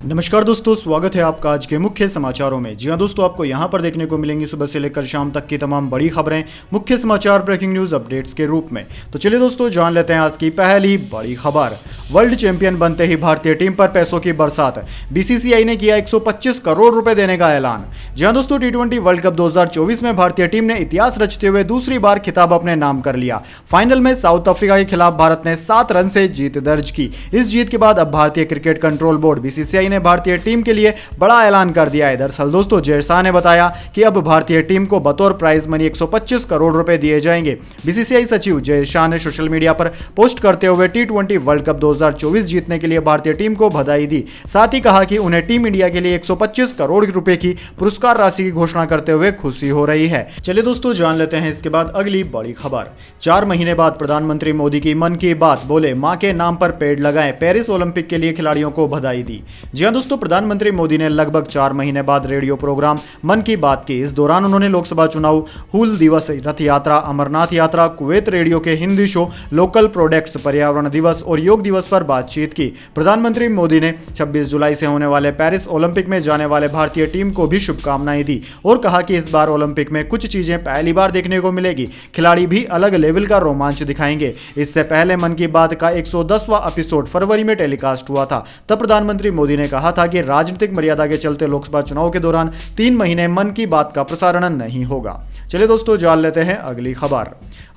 नमस्कार दोस्तों, स्वागत है आपका आज के मुख्य समाचारों में। जी हां दोस्तों, आपको यहां पर देखने को मिलेंगी सुबह से लेकर शाम तक की तमाम बड़ी खबरें मुख्य समाचार ब्रेकिंग न्यूज अपडेट्स के रूप में। तो चलिए दोस्तों, जान लेते हैं आज की पहली बड़ी खबर। वर्ल्ड चैंपियन बनते ही भारतीय टीम पर पैसों की बरसात। बीसीसीआई ने किया 125 करोड़ रुपए देने का ऐलान। जी हां दोस्तों, टी20 वर्ल्ड कप 2024 में भारतीय टीम ने इतिहास रचते हुए दूसरी बार खिताब अपने नाम कर लिया। फाइनल में साउथ अफ्रीका के खिलाफ भारत ने 7 रन से जीत दर्ज की। इस जीत के बाद अब भारतीय क्रिकेट कंट्रोल बोर्ड बीसीसीआई ने भारतीय टीम के लिए बड़ा ऐलान कर दिया है। दरअसल दोस्तों, जय शाह ने बताया कि अब भारतीय टीम को बतौर प्राइज मनी 125 करोड़ रुपए दिए जाएंगे। बीसीसीआई सचिव जय शाह ने सोशल मीडिया पर पोस्ट करते हुए टी20 वर्ल्ड कप 2024 जीतने के लिए भारतीय टीम को बधाई दी। साथ ही कहा कि उन्हें टीम इंडिया के लिए 125 करोड़ रुपए की पुरस्कार राशि की घोषणा करते हुए खुशी हो रही है। चलिए दोस्तों, जान लेते हैं इसके बाद अगली बड़ी खबर। 4 महीने बाद प्रधानमंत्री मोदी की मन की बात, बोले मां के नाम पर पेड़ लगाएं, पेरिस ओलंपिक के लिए खिलाड़ियों को बधाई दी। जी हां दोस्तों, प्रधानमंत्री मोदी ने लगभग 4 महीने बाद रेडियो प्रोग्राम मन की बात की। इस दौरान उन्होंने लोकसभा चुनाव, हूल दिवस, रथ यात्रा, अमरनाथ यात्रा, कुवैत रेडियो के हिंदी शो, लोकल प्रोडक्ट्स, पर्यावरण दिवस और योग दिवस पर बातचीत की। प्रधानमंत्री मोदी ने 26 जुलाई से होने वाले पेरिस ओलंपिक में जाने वाले भारतीय टीम को भी शुभकामनाएं दी और कहा कि इस बार ओलंपिक में कुछ चीजें पहली बार देखने को मिलेगी। खिलाड़ी भी अलग लेवल का रोमांच दिखाएंगे। इससे पहले मन की बात का 110वां एपिसोड फरवरी में टेलीकास्ट हुआ था। तब प्रधानमंत्री मोदी ने कहा था कि राजनीतिक मर्यादा के चलते लोकसभा चुनाव के दौरान 3 महीने मन की बात का प्रसारण नहीं होगा। चलिए दोस्तों, जान लेते हैं अगली खबर।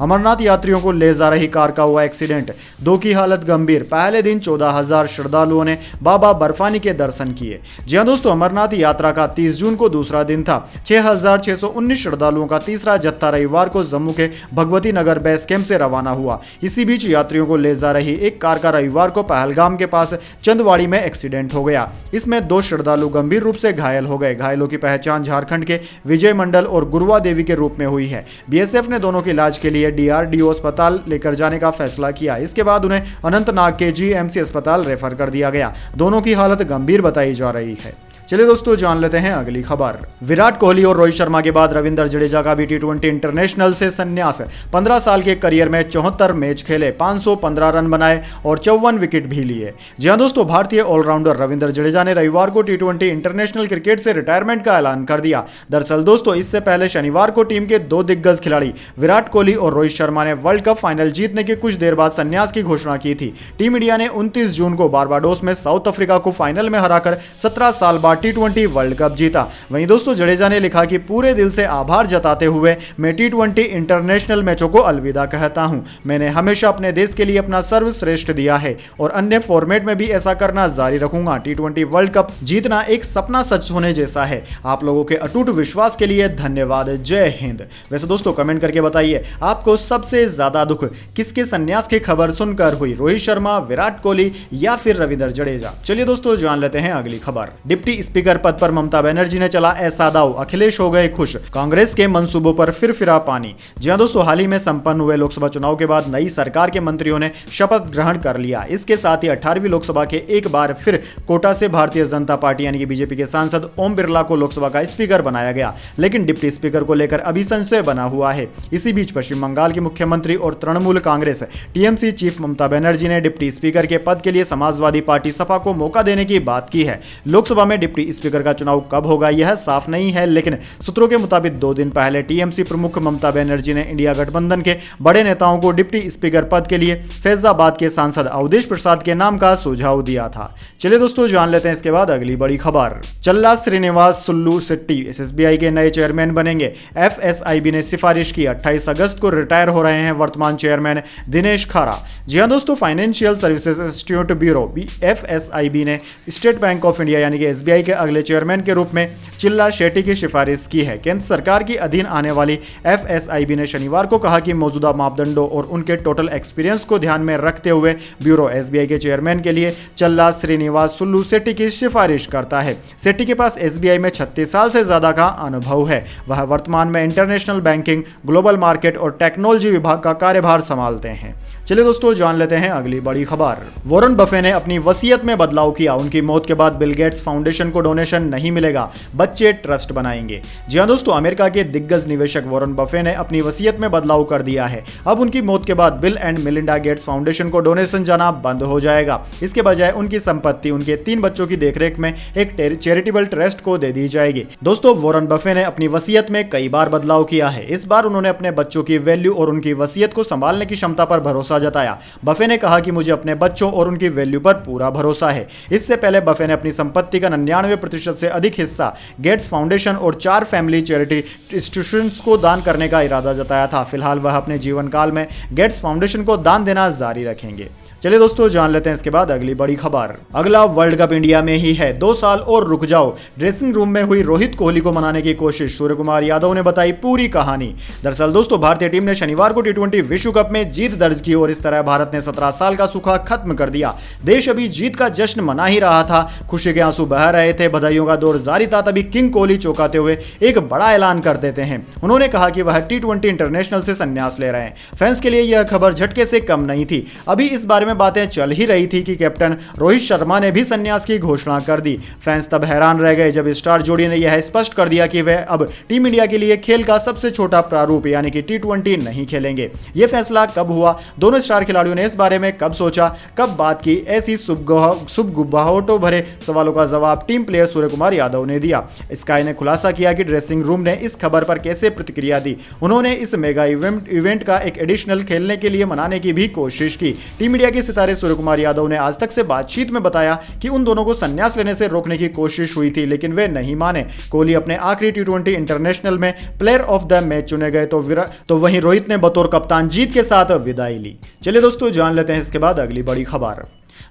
अमरनाथ यात्रियों को ले जा रही कार का हुआ एक्सीडेंट, 2 की हालत गंभीर। पहले दिन 14,000 श्रद्धालुओं ने बाबा बर्फानी के दर्शन किए। जी हां दोस्तों, अमरनाथ यात्रा का 30 जून को दूसरा दिन था। 6,619 श्रद्धालुओं का तीसरा जत्था रविवार को जम्मू के भगवती नगर बेस कैंप से रवाना हुआ। इसी बीच यात्रियों को ले जा रही एक कार का रविवार को पहलगाम के पास चंदवाड़ी में एक्सीडेंट हो गया। इसमें 2 श्रद्धालु गंभीर रूप से घायल हो गए। घायलों की पहचान झारखंड के विजय मंडल और गुरुआ देवी के रूप में हुई है। बीएसएफ ने दोनों के इलाज के लिए डीआरडीओ अस्पताल लेकर जाने का फैसला किया। इसके बाद उन्हें अनंतनाग के जीएमसी अस्पताल रेफर कर दिया गया। दोनों की हालत गंभीर बताई जा रही है। चलिए दोस्तों, जान लेते हैं अगली खबर। विराट कोहली और रोहित शर्मा के बाद रविंद्र जडेजा का भी टी20 इंटरनेशनल से संन्यास। 15 साल के करियर में 74 मैच खेले, 515 रन बनाए और 54 विकेट भी लिए। जी हां दोस्तों, भारतीय ऑलराउंडर रविंद्र जडेजा ने रविवार को टी20 इंटरनेशनल क्रिकेट से रिटायरमेंट का ऐलान कर दिया। दरअसल दोस्तों, इससे पहले शनिवार को टीम के 2 दिग्गज खिलाड़ी विराट कोहली और रोहित शर्मा ने वर्ल्ड कप फाइनल जीतने के कुछ देर बाद संन्यास की घोषणा की थी। टीम इंडिया ने 29 जून को बारबाडोस में साउथ अफ्रीका को फाइनल में हराकर 17 साल बाद टी20 वर्ल्ड कप जीता। वहीं दोस्तों, जडेजा ने लिखा कि पूरे दिल से आभार जताते हुए मैं टी20 इंटरनेशनल मैचों को अलविदा कहता हूं। मैंने हमेशा अपने देश के लिए अपना सर्वश्रेष्ठ दिया है और अन्य फॉर्मेट में भी ऐसा करना जारी रखूंगा। टी20 वर्ल्ड कप जीतना एक सपना सच होने जैसा है। आप लोगों के अटूट विश्वास के लिए धन्यवाद। जय हिंद। वैसे दोस्तों, कमेंट करके बताइए आपको सबसे ज्यादा दुख किसके संन्यास की खबर सुनकर हुई, रोहित शर्मा, विराट कोहली या फिर रविंद्र जडेजा। चलिए दोस्तों, जान लेते हैं अगली खबर। डिप्टी स्पीकर पद पर ममता बनर्जी ने चला ऐसा दाव, अखिलेश हो गए खुश, कांग्रेस के मंसूबों पर फिर फिरा पानी। जी हां दोस्तों, हाल ही में संपन्न हुए लोकसभा चुनाव के बाद नई सरकार के मंत्रियों ने शपथ ग्रहण कर लिया। इसके साथ ही 18वीं लोकसभा के एक बार फिर कोटा से भारतीय जनता पार्टी यानी कि बीजेपी के सांसद ओम बिरला को लोकसभा का स्पीकर बनाया गया। लेकिन डिप्टी स्पीकर को लेकर अभी संशय बना हुआ है। इसी बीच पश्चिम बंगाल की मुख्यमंत्री और तृणमूल कांग्रेस टीएमसी चीफ ममता बनर्जी ने डिप्टी स्पीकर के पद के लिए समाजवादी पार्टी सपा को मौका देने की बात की है। लोकसभा में डिप्टी स्पीकर का चुनाव कब होगा यह साफ नहीं है, लेकिन सूत्रों के मुताबिक 2 दिन पहले टीएमसी प्रमुख ममता बनर्जी ने इंडिया गठबंधन के बड़े नेताओं को डिप्टी स्पीकर पद के लिए फैजाबाद के सांसद अवधेश प्रसाद के नाम का सुझाव दिया था। चलिए दोस्तों, जान लेते हैं इसके बाद अगली बड़ी खबर। चल्ला श्रीनिवास सुल्लू शेट्टी एसबीआई के नए चेयरमैन बनेंगे। एफएसआईबी ने सिफारिश की। 28 अगस्त को रिटायर हो रहे हैं वर्तमान चेयरमैन दिनेश खारा। जी हां दोस्तों, फाइनेंशियल सर्विसेज इंस्टीट्यूट ब्यूरो एफएसआईबी ने स्टेट बैंक ऑफ इंडिया यानी कि एसबीआई के अगले चेयरमैन के रूप में चिल्ला शेट्टी की सिफारिश की है। केंद्र सरकार की अधीन आने वाली एफएसआईबी ने शनिवार को कहा कि मौजूदा मापदंडों और उनके टोटल एक्सपीरियंस को ध्यान में रखते हुए ब्यूरो एसबीआई के चेयरमैन के लिए चल्ला श्रीनिवास सुल्लू शेट्टी की सिफारिश करता है। शेट्टी के पास एसबीआई में 36 साल से ज्यादा का अनुभव है। वह वर्तमान में इंटरनेशनल बैंकिंग, ग्लोबल मार्केट और टेक्नोलॉजी विभाग का कार्यभार संभालते हैं। चलिए दोस्तों, जान लेते हैं अगली बड़ी खबर। वॉरेन बफे ने अपनी वसीयत में बदलाव किया। उनकी मौत के बाद बिल गेट्स फाउंडेशन को डोनेशन नहीं मिलेगा, बच्चे ट्रस्ट बनाएंगे। जी हां दोस्तों, अमेरिका के दिग्गज निवेशक वॉरेन बफे ने अपनी वसीयत में बदलाव कर दिया है। अब उनकी मौत के बाद bill and Melinda Gates foundation को डोनेशन जाना बंद हो जाएगा। इसके बजाय उनकी संपत्ति उनके 3 बच्चों की देखरेख में एक चैरिटेबल ट्रस्ट को दे दी जाएगी। दोस्तों, वॉरेन बफे ने अपनी वसीयत में कई बार बदलाव किया है। इस बार उन्होंने अपने बच्चों की वैल्यू और उनकी वसीयत को संभालने की क्षमता पर भरोसा जताया। बफे ने कहा कि मुझे अपने बच्चों और उनकी वैल्यू पर पूरा भरोसा है। इससे पहले बफे ने अपनी संपत्ति का 99% से अधिक हिस्सा गेट्स फाउंडेशन और 4 फैमिली चैरिटी इंस्टीट्यूशंस को दान करने का इरादा जताया था। फिलहाल वह अपने जीवन काल में गेट्स फाउंडेशन को दान देना जारी रखेंगे। चलिए दोस्तों, जान लेते हैं इसके बाद अगली बड़ी खबर। अगला वर्ल्ड कप इंडिया में ही है, 2 साल और रुक जाओ। ड्रेसिंग रूम में हुई रोहित कोहली को मनाने की कोशिश, सूर्य कुमार यादव ने बताई पूरी कहानी। दरअसल दोस्तों, भारतीय टीम ने शनिवार को T20 विश्व कप में जीत दर्ज की और इस तरह भारत ने 17 साल का सूखा खत्म कर दिया। देश अभी जीत का जश्न मना ही रहा था, खुशी के आंसू बह रहे थे, बधाइयों का दौर जारी था। तभी किंग कोहली चौंकाते हुए एक बड़ा ऐलान कर देते हैं। उन्होंने कहा कि वह T20 इंटरनेशनल से संन्यास ले रहे हैं। फैंस के लिए यह खबर झटके से कम नहीं थी। अभी इस बारे में बातें चल ही रही थी कि कैप्टन रोहित शर्मा ने भी संन्यास की घोषणा कर दी। फैंस तब हैरान रह गए जब स्टार जोड़ी ने यह स्पष्ट कर दिया कि वे अब टीम इंडिया के लिए खेल का सबसे छोटा प्रारूप यानी कि T20 नहीं खेलेंगे। यह फैसला कब हुआ, दोनों स्टार खिलाड़ियों ने इस बारे में कब सोचा, कब बात की, ऐसी सुबगुबाहटों भरे सवालों का जवाब टीम प्लेयर सूर्य कुमार यादव ने दिया। स्काई ने खुलासा किया कि ड्रेसिंग रूम ने इस खबर पर कैसे प्रतिक्रिया दी। उन्होंने इस मेगा इवेंट का एक एडिशनल खेलने के लिए मनाने की भी कोशिश की। टीम इंडिया के सितारे सूर्य कुमार यादव ने आज तक से बातचीत में बताया कि उन दोनों को संन्यास लेने से रोकने की कोशिश हुई थी, लेकिन वे नहीं माने। कोहली अपने आखिरी T20 इंटरनेशनल में प्लेयर ऑफ द मैच चुने गए तो वहीं रोहित ने बतौर कप्तान जीत के साथ विदाई ली। चलिए दोस्तों, जान लेते हैं इसके बाद अगली बड़ी खबर।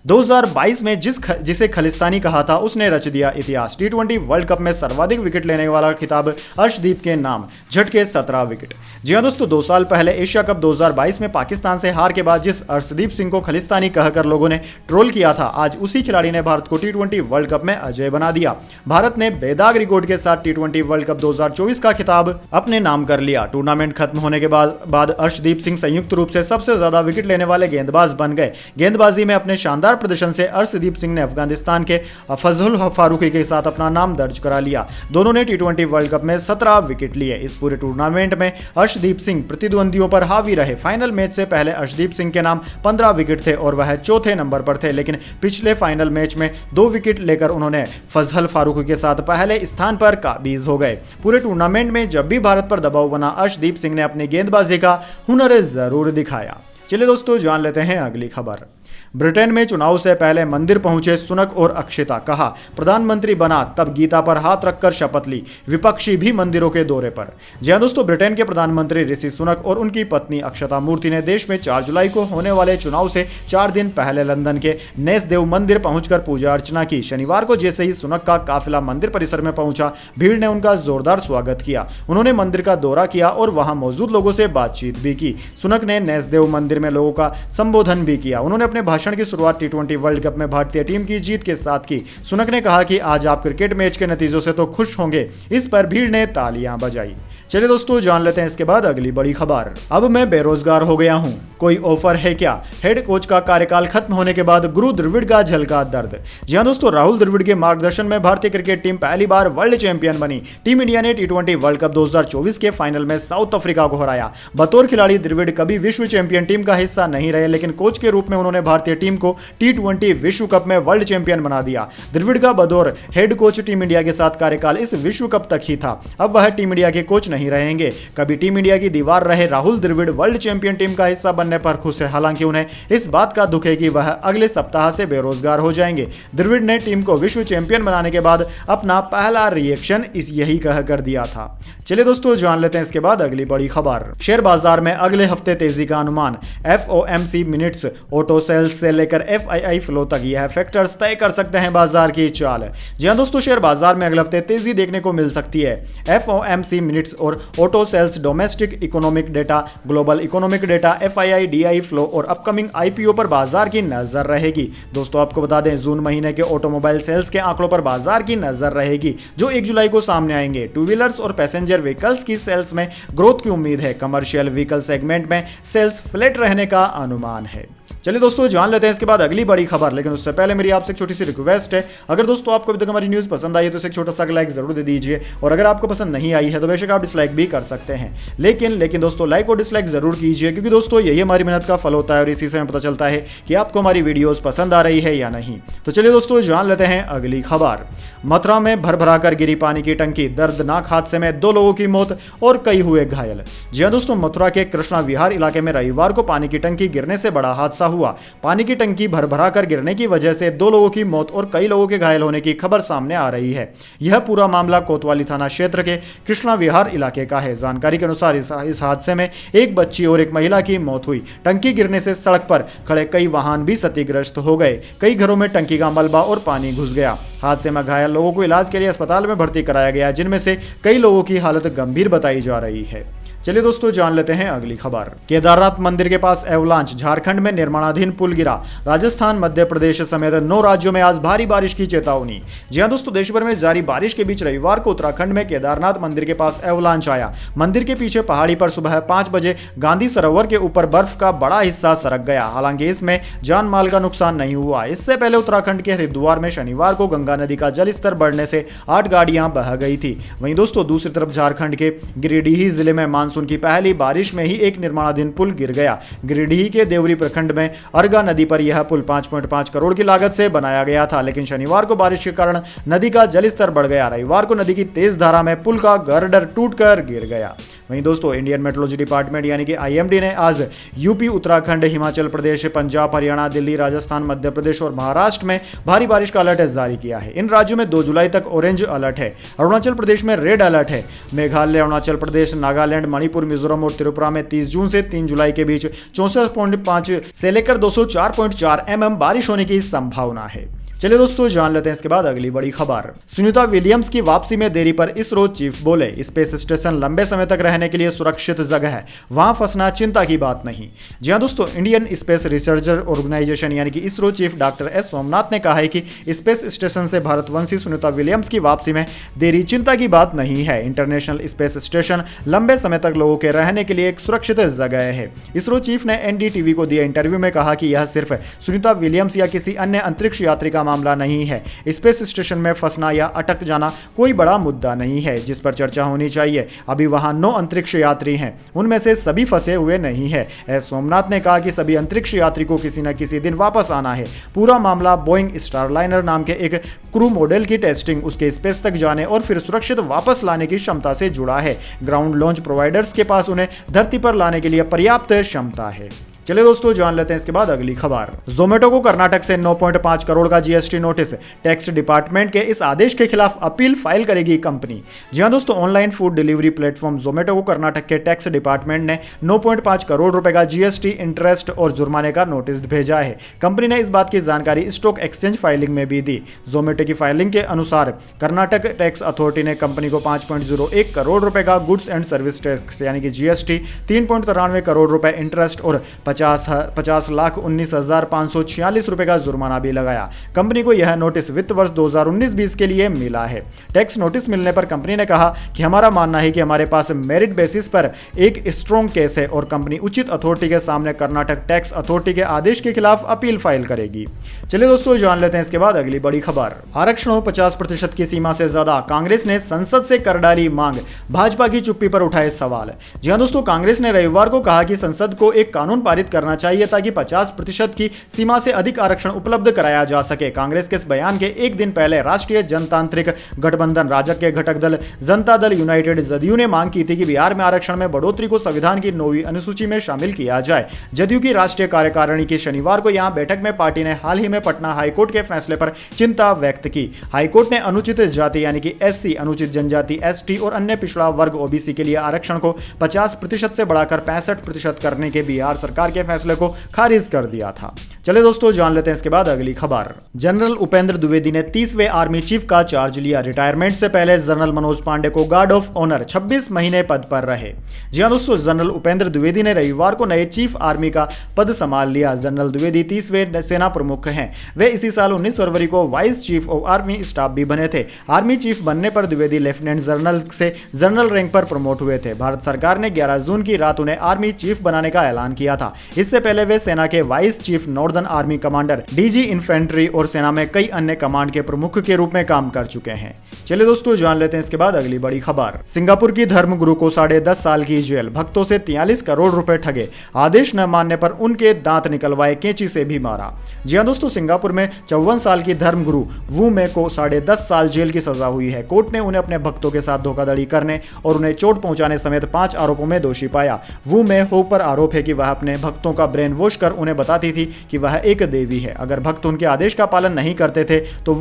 2022 में जिसे खलिस्तानी कहा था उसने रच दिया इतिहास। T20 वर्ल्ड कप में सर्वाधिक विकेट लेने वाला खिताब अर्शदीप के नाम, झटके 17 विकेट। जी हां दोस्तों, 2 साल पहले एशिया कप 2022 में पाकिस्तान से हार के बाद जिस अर्शदीप सिंह को खलिस्तानी कहकर लोगों ने ट्रोल किया था, आज उसी खिलाड़ी ने भारत को T20 वर्ल्ड कप में अजय बना दिया। भारत ने बेदाग रिकॉर्ड के साथ T20 वर्ल्ड कप 2024 का खिताब अपने नाम कर लिया। टूर्नामेंट खत्म होने के बाद अर्शदीप सिंह संयुक्त रूप से सबसे ज्यादा विकेट लेने वाले गेंदबाज बन गए। गेंदबाजी में अपने शानदार प्रदर्शन से अर्शदीप सिंह ने अफगानिस्तान के फजल फारूकी के साथ अपना नाम दर्ज करा लिया। दोनों ने T20 वर्ल्ड कप में 17 विकेट लिए। इस पूरे टूर्नामेंट में अर्शदीप सिंह प्रतिद्वंदियों पर हावी रहे। फाइनल मैच से पहले अर्शदीप सिंह के नाम 15 विकेट थे और वह चौथे नंबर पर थे, लेकिन पिछले फाइनल मैच में 2 विकेट लेकर उन्होंने फजल फारूकी के साथ पहले स्थान पर काबिज हो गए। पूरे टूर्नामेंट में जब भी भारत पर दबाव बना, अर्शदीप सिंह ने अपनी गेंदबाजी का हुनर जरूर दिखाया। चलिए दोस्तों, जान लेते हैं अगली खबर। ब्रिटेन में चुनाव से पहले मंदिर पहुंचे सुनक और अक्षता, कहा प्रधानमंत्री बना तब गीता पर हाथ रखकर शपथ ली, विपक्षी भी मंदिरों के दौरे पर। जी हां दोस्तों, ब्रिटेन के प्रधानमंत्री ऋषि सुनक और उनकी पत्नी अक्षता मूर्ति ने देश में 4 जुलाई को होने वाले चुनाव से 4 दिन पहले लंदन के नेसदेव मंदिर पहुंचकर पूजा अर्चना की। शनिवार को जैसे ही सुनक का काफिला मंदिर परिसर में पहुंचा, भीड़ ने उनका जोरदार स्वागत किया। उन्होंने मंदिर का दौरा किया और वहां मौजूद लोगों से बातचीत भी की। सुनक ने नेसदेव मंदिर में लोगों का संबोधन भी किया। उन्होंने अपने भाषण की शुरुआत T20 वर्ल्ड कप में भारतीय टीम की जीत के साथ की। सुनक ने कहा कि आज आप क्रिकेट मैच के नतीजों से तो खुश होंगे। इस पर भीड़ ने तालियां बजाई। चलिए दोस्तों, जान लेते हैं इसके बाद अगली बड़ी खबर। अब मैं बेरोजगार हो गया हूं, कोई ऑफर है क्या? हेड कोच का कार्यकाल खत्म होने के बाद गुरु द्रविड़ का झलका दर्द। जी हां दोस्तों, राहुल द्रविड़ के मार्गदर्शन में भारतीय क्रिकेट टीम पहली बार वर्ल्ड चैंपियन बनी। टीम इंडिया ने T20 वर्ल्ड कप 2024 के फाइनल में साउथ अफ्रीका को हराया। बतौर खिलाड़ी द्रविड़ कभी विश्व चैंपियन टीम का हिस्सा नहीं रहे, लेकिन कोच के रूप में उन्होंने भारतीय टीम को T20 विश्व कप में वर्ल्ड चैंपियन बना दिया। द्रविड़ का बतौर हेड कोच टीम इंडिया के साथ कार्यकाल इस विश्व कप तक ही था। अब वह टीम इंडिया के कोच नहीं रहेंगे। कभी टीम इंडिया की दीवार रहे Rahul Dravid world champion team का हिस्सा बनने पर खुश है। हालांकि उन्हें इस बात का दुख है कि वह अगले सप्ताह से बेरोजगार हो जाएंगे। द्रविड़ ने टीम को विश्व चैंपियन बनाने के बाद अपना पहला रिएक्शन यही कह कर दिया था। चलिए दोस्तों, जान लेते हैं इसके बाद अगली बड़ी खबर। शेयर बाजार में अगले हफ्ते तेजी का अनुमान। FOMC मिनट्स, ऑटो सेल्स से लेकर FII फ्लो तक यह फैक्टर्स तय कर सकते हैं बाजार की चाल। जी हां दोस्तों, शेयर बाजार में अगले हफ्ते तेजी देखने को मिल सकती है। FOMC मिनट्स और auto sales, domestic economic data, global economic data, FII DI flow और अपकमिंग IPO पर बाजार की नजर रहेगी। दोस्तों आपको बता दें, जून महीने के ऑटोमोबाइल सेल्स के आंकड़ों पर बाजार की नजर रहेगी, जो 1 जुलाई को सामने आएंगे। टू व्हीलर्स और पैसेंजर व्हीकल्स की सेल्स में ग्रोथ की उम्मीद है। कमर्शियल व्हीकल सेगमेंट में सेल्स फ्लैट रहने का अनुमान है। चलिए दोस्तों जान लेते हैं इसके बाद अगली बड़ी खबर, लेकिन उससे पहले मेरी आपसे एक छोटी सी रिक्वेस्ट है, अगर दोस्तों आपको अभी तक हमारी न्यूज़ पसंद आई है तो इसे एक छोटा सा लाइक जरूर दे दीजिए, और अगर आपको पसंद नहीं आई है तो बेशक आप डिसलाइक भी कर सकते हैं, लेकिन दोस्तों लाइक और डिसलाइक जरूर कीजिए, क्योंकि दोस्तों यही हमारी मेहनत का फल होता है और इसी से हमें पता चलता है कि आपको हमारी वीडियोस पसंद आ रही है या नहीं। तो चलिए दोस्तों जान लेते हैं अगली खबर। मथुरा में भर कर गिरी पानी की टंकी, दर्दनाक हादसे में 2 लोगों की मौत और कई हुए घायल। जी हां दोस्तों, मथुरा के कृष्णा विहार इलाके में रविवार को पानी की टंकी गिरने से बड़ा हादसा हुआ। पानी की टंकी भर कर गिरने की वजह से 2 लोगों की मौत और कई लोगों के घायल होने की खबर सामने आ रही है। यह पूरा मामला कोतवाली थाना क्षेत्र के कृष्णा विहार इलाके का है। जानकारी के अनुसार इस हादसे में एक बच्ची और एक महिला की मौत हुई। टंकी गिरने से सड़क पर खड़े कई वाहन भी क्षतिग्रस्त हो गए। कई घरों में टंकी का मलबा और पानी घुस गया। हादसे में घायल लोगों को इलाज के लिए अस्पताल में भर्ती कराया गया, जिनमें से कई लोगों की हालत गंभीर बताई जा रही है। चलिए दोस्तों जान लेते हैं अगली खबर। केदारनाथ मंदिर के पास एवलांच, झारखंड में निर्माणाधीन पुल गिरा। राजस्थान, मध्य प्रदेश समेत 9 राज्यों में आज भारी बारिश की चेतावनी। जी हां दोस्तों, देश भर में जारी बारिश के बीच रविवार को उत्तराखंड में केदारनाथ मंदिर के पास एवलांच आया। मंदिर के पीछे पहाड़ी पर सुबह 5 बजे गांधी सरोवर के ऊपर बर्फ का बड़ा हिस्सा सरक गया। हालांकि इसमें जान माल का नुकसान नहीं हुआ। इससे पहले उत्तराखंड के हरिद्वार में शनिवार को गंगा नदी का जलस्तर बढ़ने से 8 गाड़ियां बह गई थी। वहीं दोस्तों दूसरी तरफ झारखंड के गिरिडीह जिले में मानसून की पहली बारिश में ही एक निर्माणाधीन पुल गिर गया। गिरिडीह के देवरी प्रखंड में अर्गा नदी पर यह पुल 5.5 करोड़ की लागत से बनाया गया था, लेकिन शनिवार को बारिश के कारण नदी का जलस्तर बढ़ गया। रविवार को नदी की तेज धारा में पुल का गर्डर टूटकर गिर गया। वहीं दोस्तों इंडियन मेट्रोलॉजी डिपार्टमेंट यानी कि IMD ने आज यूपी, उत्तराखंड, हिमाचल प्रदेश, पंजाब, हरियाणा, दिल्ली, राजस्थान, मध्य प्रदेश और महाराष्ट्र में भारी बारिश का अलर्ट जारी किया है। इन राज्यों में 2 जुलाई तक ऑरेंज अलर्ट है। अरुणाचल प्रदेश में रेड अलर्ट है। मेघालय, अरुणाचल प्रदेश, नागालैंड, मणिपुर, मिजोरम और त्रिपुरा में 30 जून से 3 जुलाई के बीच 64.5 से लेकर 204.4 mm बारिश होने की संभावना है। चलिए दोस्तों जान लेते हैं इसके बाद अगली बड़ी खबर। सुनीता विलियम्स की वापसी में देरी पर इसरो चीफ बोले, स्पेस स्टेशन लंबे समय तक रहने के लिए सुरक्षित जगह है, वहां फंसना चिंता की बात नहीं। जी हां दोस्तों, इंडियन स्पेस रिसर्च ऑर्गेनाइजेशन यानी कि ISRO chief doctor S Somnath ने कहा है कि स्पेस स्टेशन से भारतवंशी सुनीता विलियम्स की वापसी में देरी चिंता की बात नहीं है। इंटरनेशनल स्पेस स्टेशन लंबे समय तक लोगों के रहने के लिए एक सुरक्षित जगह है। इसरो चीफ ने NDTV को दिए इंटरव्यू में कहा कि यह सिर्फ सुनीता विलियम्स या किसी अन्य अंतरिक्ष यात्री का मामला नहीं है। स्पेस स्टेशन में फंसना या अटक जाना कोई बड़ा मुद्दा नहीं है जिस पर चर्चा होनी चाहिए। अभी वहां 9 अंतरिक्ष यात्री हैं, उनमें से सभी फंसे हुए नहीं है। एस सोमनाथ ने कहा कि सभी अंतरिक्ष यात्री को किसी न किसी दिन वापस आना है। पूरा मामला बोइंग स्टारलाइनर नाम के एक क्रू मॉडल की टेस्टिंग, उसके स्पेस तक जाने और फिर सुरक्षित वापस लाने की क्षमता से जुड़ा है। ग्राउंड लॉन्च प्रोवाइडर्स के पास उन्हें धरती पर लाने के लिए पर्याप्त क्षमता है। चलिए दोस्तों जान लेते हैं इसके बाद अगली खबर। जोमेटो को कर्नाटक से 9.5 करोड़ का GST नोटिस, टैक्स डिपार्टमेंट के इस आदेश के खिलाफ अपील फाइल करेगी कंपनी। जी हां दोस्तों, online food delivery platform Zomato को कर्नाटक के टैक्स डिपार्टमेंट ने 9.5 करोड़ रुपए का GST, इंटरेस्ट और जुर्माने का नोटिस भेजा है। कंपनी ने इस बात की जानकारी स्टॉक एक्सचेंज फाइलिंग में भी दी। जोमेटो की फाइलिंग के अनुसार कर्नाटक टैक्स अथॉरिटी ने कंपनी को 5.01 करोड़ रुपए का गुड्स एंड सर्विस टैक्स यानी कि GST, 3.93 करोड़ रुपए इंटरेस्ट और 50,19,546 रुपए का जुर्माना भी लगाया। कंपनी को यह नोटिस वित्त वर्ष 2019-20 के लिए मिला है। टैक्स नोटिस मिलने पर कंपनी ने कहा कि हमारा मानना है कि हमारे पास मेरिट बेसिस पर एक स्ट्रॉन्ग केस है और कंपनी उचित अथॉरिटी के सामने कर्नाटक टैक्स अथॉरिटी के आदेश के खिलाफ अपील फाइल करेगी। चलिए दोस्तों जान लेते हैं इसके बाद अगली बड़ी खबर। आरक्षण हो 50% की सीमा से ज्यादा, कांग्रेस ने संसद से कर डाली मांग, भाजपा की चुप्पी पर उठाए सवाल। जी हां दोस्तों, कांग्रेस ने रविवार को कहा कि संसद को एक कानून पारित करना चाहिए ताकि 50% की सीमा से अधिक आरक्षण उपलब्ध कराया जा सके। कांग्रेस के इस बयान के एक दिन पहले राष्ट्रीय जनतांत्रिक गठबंधन राजग के घटक दल जनता दल यूनाइटेड जदयू ने मांग की थी कि बिहार में आरक्षण में बढ़ोतरी को संविधान की 9वीं अनुसूची में शामिल किया जाए। जदयू की राष्ट्रीय कार्यकारिणी की शनिवार को यहां बैठक में पार्टी ने हाल ही में पटना हाईकोर्ट के फैसले पर चिंता व्यक्त की। हाईकोर्ट ने अनुसूचित जाति यानी कि SC, अनुसूचित जनजाति ST और अन्य पिछड़ा वर्ग OBC के लिए आरक्षण को 50% से बढ़ाकर 65% करने के बिहार सरकार के फैसले को खारिज कर दिया था। चलिए दोस्तों जान लेते हैं इसके बाद अगली खबर। जनरल उपेंद्र द्विवेदी ने 30वें आर्मी चीफ का चार्ज लिया। रिटायरमेंट से पहले जनरल मनोज पांडे को गार्ड ऑफ ऑनर, 26 महीने पद पर रहे। जी हां दोस्तों, जनरल उपेंद्र द्विवेदी ने रविवार को नए चीफ आर्मी का पद संभाल लिया। जनरल द्विवेदी 30वें सेना प्रमुख हैं। वे इसी साल 19 फरवरी को vice chief of army staff भी बने थे। आर्मी चीफ बनने पर द्विवेदी लेफ्टिनेंट जनरल से जनरल रैंक पर प्रमोट हुए थे। भारत सरकार ने 11 जून की रात उन्हें आर्मी चीफ बनाने का ऐलान किया था। इससे पहले वे सेना के vice chief northern army commander, DG infantry और सेना में कई अन्य कमांड के प्रमुख के रूप में काम कर चुके हैं। चलिए दोस्तों जान लेते हैं इसके बाद अगली बड़ी खबर। सिंगापुर की धर्मगुरु को 10.5 साल की जेल, भक्तों से 43 करोड़ रुपए ठगे, आदेश न मानने पर उनके दांत निकलवाए, कैंची से भी मारा। जी हां दोस्तों, सिंगापुर में 54 साल की धर्मगुरु वू मे को 10.5 साल जेल की सजा हुई है। कोर्ट ने उन्हें अपने भक्तों के साथ धोखाधड़ी करने और उन्हें चोट पहुंचाने समेत 5 आरोपों में दोषी पाया। वू मे हो पर आरोप है कि वह अपने भक्तों का ब्रेन वॉश कर उन्हें बताती थी कि वह एक देवी है। अगर भक्त उनके आदेश का पालन नहीं करते थे तो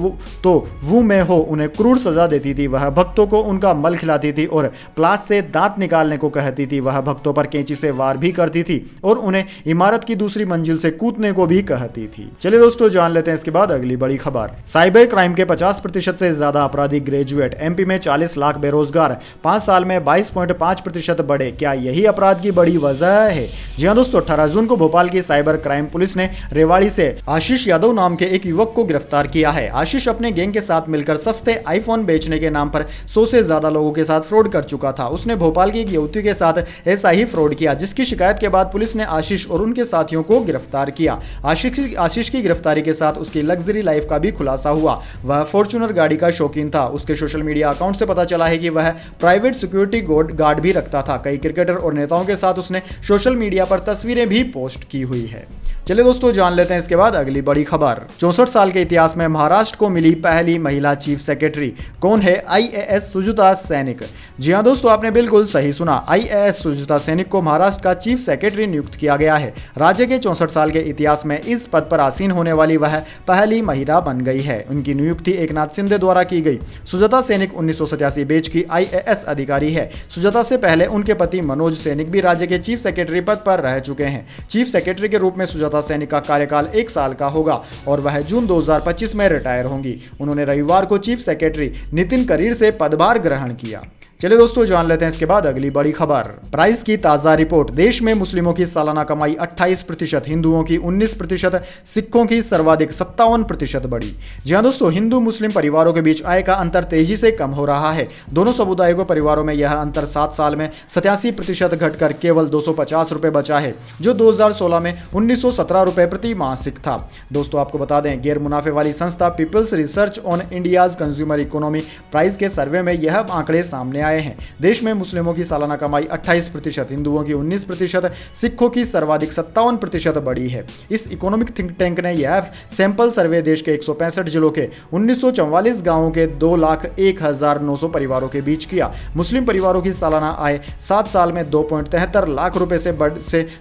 वू मे हो उन्हें क्रूर सजा देती थी। वह भक्तों को उनका मल खिलाती थी और प्लास से दांत निकालने को कहती थी। वह भक्तों पर कैंची से वार भी करती थी और उन्हें इमारत की दूसरी मंजिल से कूदने को भी कहती थी। चलिए दोस्तों जान लेते हैं इसके बाद अगली बड़ी खबर। साइबर क्राइम के 50% से ज्यादा अपराधी ग्रेजुएट, एमपी में 40 लाख बेरोजगार, 5 साल में 22.5% बढ़े। क्या यही अपराध की बड़ी वजह है? जी हां दोस्तों, 18 जून को भोपाल की साइबर क्राइम पुलिस ने रेवाड़ी से आशीष यादव नाम के एक युवक को गिरफ्तार किया है। आशीष अपने गैंग के साथ मिलकर सस्ते आईफोन बेचने के नाम पर 100 से ज्यादा लोगों के साथ फ्रॉड कर चुका था। उसने भोपाल की एक युवती के साथ ऐसा ही फ्रॉड किया, जिसकी शिकायत के बाद पुलिस ने आशीष और उनके साथियों को गिरफ्तार किया। आशीष की गिरफ्तारी के साथ उसकी लग्जरी लाइफ का भी खुलासा हुआ। वह फॉर्च्यूनर गाड़ी का शौकीन था। उसके सोशल मीडिया अकाउंट से पता चला है कि वह प्राइवेट सिक्योरिटी गार्ड भी रखता था। कई क्रिकेटर और नेताओं के साथ उसने सोशल मीडिया पर तस्वीरें भी पोस्ट की हुई है। चलिए दोस्तों जान लेते हैं इसके बाद अगली बड़ी खबर। 64 साल के इतिहास में महाराष्ट्र को मिली पहली महिला चीफ सेक्रेटरी। कौन है? आईएएस सुजाता सैनिक। जी हां दोस्तों, आपने बिल्कुल सही सुना। आईएएस सुजाता सैनिक को महाराष्ट्र का चीफ सेक्रेटरी नियुक्त किया गया है। राज्य के 64 साल के इतिहास में इस पद पर आसीन होने वाली वह पहली महिला बन गई है। उनकी नियुक्ति एकनाथ शिंदे द्वारा की गई। सुजाता सैनिक 1987 बैच की आईएएस अधिकारी है। सुजाता से पहले उनके पति मनोज सैनिक भी राज्य के चीफ सेक्रेटरी पद पर रह चुके हैं। चीफ सेक्रेटरी के रूप में सुजाता सैनिक का कार्यकाल 1 साल का होगा और वह जून 2025 में रिटायर होंगी। उन्होंने रविवार को चीफ सेक्रेटरी नितिन करीर से पदभार ग्रहण किया। चलिए दोस्तों जान लेते हैं इसके बाद अगली बड़ी खबर। प्राइस की ताजा रिपोर्ट। देश में मुस्लिमों की सालाना कमाई 28%, हिंदुओं की 19%, सिखों की सर्वाधिक 57% बढ़ी। जी हां दोस्तों, हिंदू मुस्लिम परिवारों के बीच आय का अंतर तेजी से कम हो रहा है। दोनों समुदायों के परिवारों में यह अंतर 7 साल में 87% घटकर केवल 250 रुपए बचा है, जो 2016 में 1917 रुपए प्रति मासिक था। दोस्तों आपको बता दें, गैर मुनाफे वाली संस्था peoples research on India's consumer economy price के सर्वे में यह आंकड़े सामने आए हैं। देश में मुस्लिमों की सालाना कमाई 28%, हिंदुओं की 19%, सिखों की सर्वाधिक 57% बढ़ी है। इस इकोनॉमिक थिंक टैंक ने यह सैंपल सर्वे देश के 165 जिलों के 1944 गांवों के 2,01,900 परिवारों के बीच किया। मुस्लिम परिवारों की सालाना आय 7 साल में 2.73 लाख रुपए से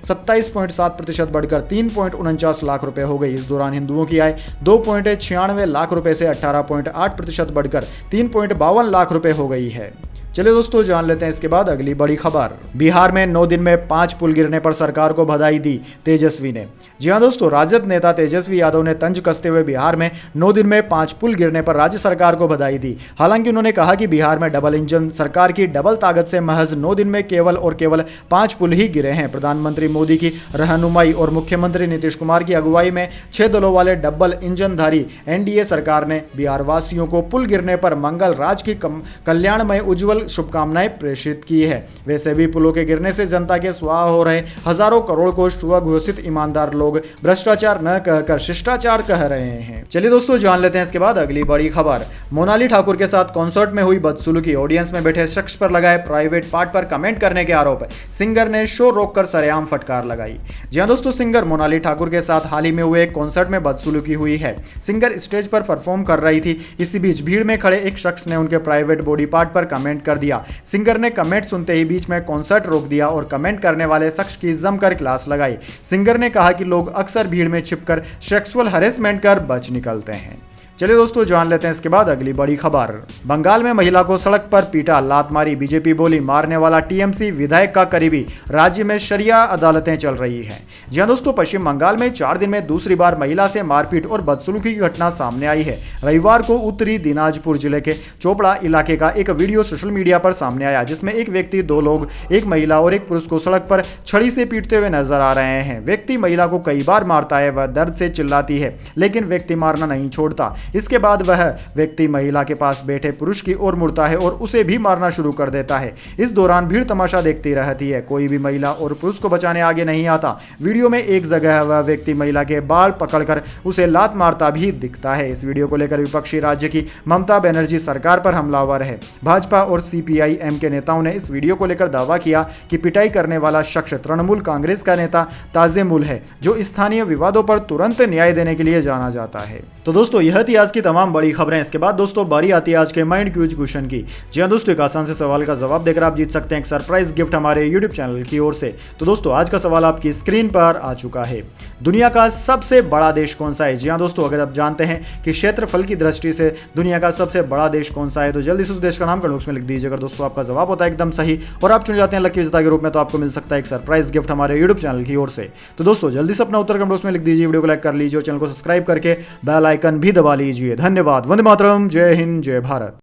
27.7% बढ़कर 3.49 लाख रुपए हो गई। इस दौरान हिंदुओं की आय 2.96 लाख रुपए से 18.8% बढ़कर 3.52 लाख रुपए हो गई है। चलिए दोस्तों जान लेते हैं इसके बाद अगली बड़ी खबर। बिहार में 9 दिन में 5 पुल गिरने पर सरकार को बधाई दी तेजस्वी ने। जी हां दोस्तों, राजद नेता तेजस्वी यादव ने तंज कसते हुए बिहार में 9 दिन में 5 पुल गिरने पर राज्य सरकार को बधाई दी। हालांकि उन्होंने कहा कि बिहार में डबल इंजन सरकार की डबल ताकत से महज 9 दिन में केवल 5 पुल ही गिरे हैं। प्रधानमंत्री मोदी की रहनुमाई और मुख्यमंत्री नीतीश कुमार की अगुवाई में 6 दलों वाले डबल इंजनधारी एनडीए सरकार ने बिहार वासियों को पुल गिरने पर मंगल राज की कल्याणमय उज्जवल शुभकामनाएं प्रेषित की है। वैसे भी पुलों के गिरने से जनता के स्वाहा हो रहे हजारों करोड़ को स्वघोषित ईमानदार लोग भ्रष्टाचार न कहकर शिष्टाचार कह रहे हैं। चलिए दोस्तों जान लेते हैं इसके बाद अगली बड़ी खबर। मोनाली ठाकुर के साथ कॉन्सर्ट में हुई बदसलूकी, ऑडियंस में बैठे शख्स पर लगाए प्राइवेट पार्ट पर कमेंट करने के आरोप, सिंगर ने शो रोककर सरेआम फटकार लगाई। जी हां दोस्तों, सिंगर मोनाली ठाकुर के साथ हाल ही में हुए कॉन्सर्ट में बदसलूकी हुई है। सिंगर स्टेज पर परफॉर्म कर रही थी। इसी बीच भीड़ में खड़े एक शख्स ने उनके प्राइवेट बॉडी पार्ट पर कमेंट कर दिया। सिंगर ने कमेंट सुनते ही बीच में कॉन्सर्ट रोक दिया और कमेंट करने वाले शख्स की जमकर क्लास लगाई। सिंगर ने कहा कि लोग अक्सर भीड़ में छिपकर सेक्सुअल हैरेसमेंट कर बच निकलते हैं। चलिए दोस्तों जान लेते हैं इसके बाद अगली बड़ी खबर। बंगाल में महिला को सड़क पर पीटा, लात मारी, बीजेपी बोली मारने वाला टीएमसी विधायक का करीबी, राज्य में शरिया अदालतें चल रही हैं। जी हां दोस्तों, पश्चिम बंगाल में 4 दिन में दूसरी बार महिला से मारपीट और बदसलूकी की घटना सामने आई है। रविवार को उत्तरी दिनाजपुर जिले के चोपड़ा इलाके का एक वीडियो सोशल मीडिया पर सामने आया, जिसमें एक व्यक्ति, 2 लोग, एक महिला और एक पुरुष को सड़क पर छड़ी से पीटते हुए नजर आ रहे हैं। व्यक्ति महिला को कई बार मारता है, वह दर्द से चिल्लाती है, लेकिन व्यक्ति मारना नहीं छोड़ता। इसके बाद वह व्यक्ति महिला के पास बैठे पुरुष की ओर मुड़ता है और उसे भी मारना शुरू कर देता है। इस दौरान भीड़ तमाशा देखती रहती है, कोई भी महिला और पुरुष को बचाने आगे नहीं आता। वीडियो में एक जगह वह व्यक्ति महिला के बाल पकड़कर उसे लात मारता भी दिखता है। इस वीडियो को लेकर विपक्षी राज्य की ममता बनर्जी सरकार पर हमलावर है। भाजपा और सीपीआई-एम के नेताओं ने इस वीडियो को लेकर दावा किया कि पिटाई करने वाला शख्स तृणमूल कांग्रेस का नेता ताजेमुल है, जो स्थानीय विवादों पर तुरंत न्याय देने के लिए जाना जाता है। तो दोस्तों यह थी आज की तमाम बड़ी खबरें। इसके बाद दोस्तों बारी आती है आज के माइंड क्यूज क्वेश्चन की। जी हाँ दोस्तों, एक आसान से सवाल का जवाब देकर आप जीत सकते हैं एक सरप्राइज गिफ्ट हमारे यूट्यूब चैनल की ओर से। तो दोस्तों आज का सवाल आपकी स्क्रीन पर आ चुका है। दुनिया का सबसे बड़ा देश कौन सा है? जी हाँ दोस्तों, अगर आप जानते हैं कि क्षेत्रफल की दृष्टि से दुनिया का सबसे बड़ा देश कौन सा है तो जल्दी से उस देश का नाम कमेंट बॉक्स में लिख दीजिए। अगर दोस्तों आपका जवाब होता है एकदम सही और आप चुन जाते हैं लकी विजेता के रूप में, तो आपको मिल सकता है एक सरप्राइज गिफ्ट हमारे यूट्यूब चैनल की ओर से। तो दोस्तों जल्दी से अपना उत्तर कमेंट बॉक्स में लिख दीजिए, वीडियो को लाइक कर लीजिए और चैनल को सब्सक्राइब करके बेल आइकन भी दबा लीजिए। धन्यवाद। वंदे मातरम। जय हिंद, जय भारत।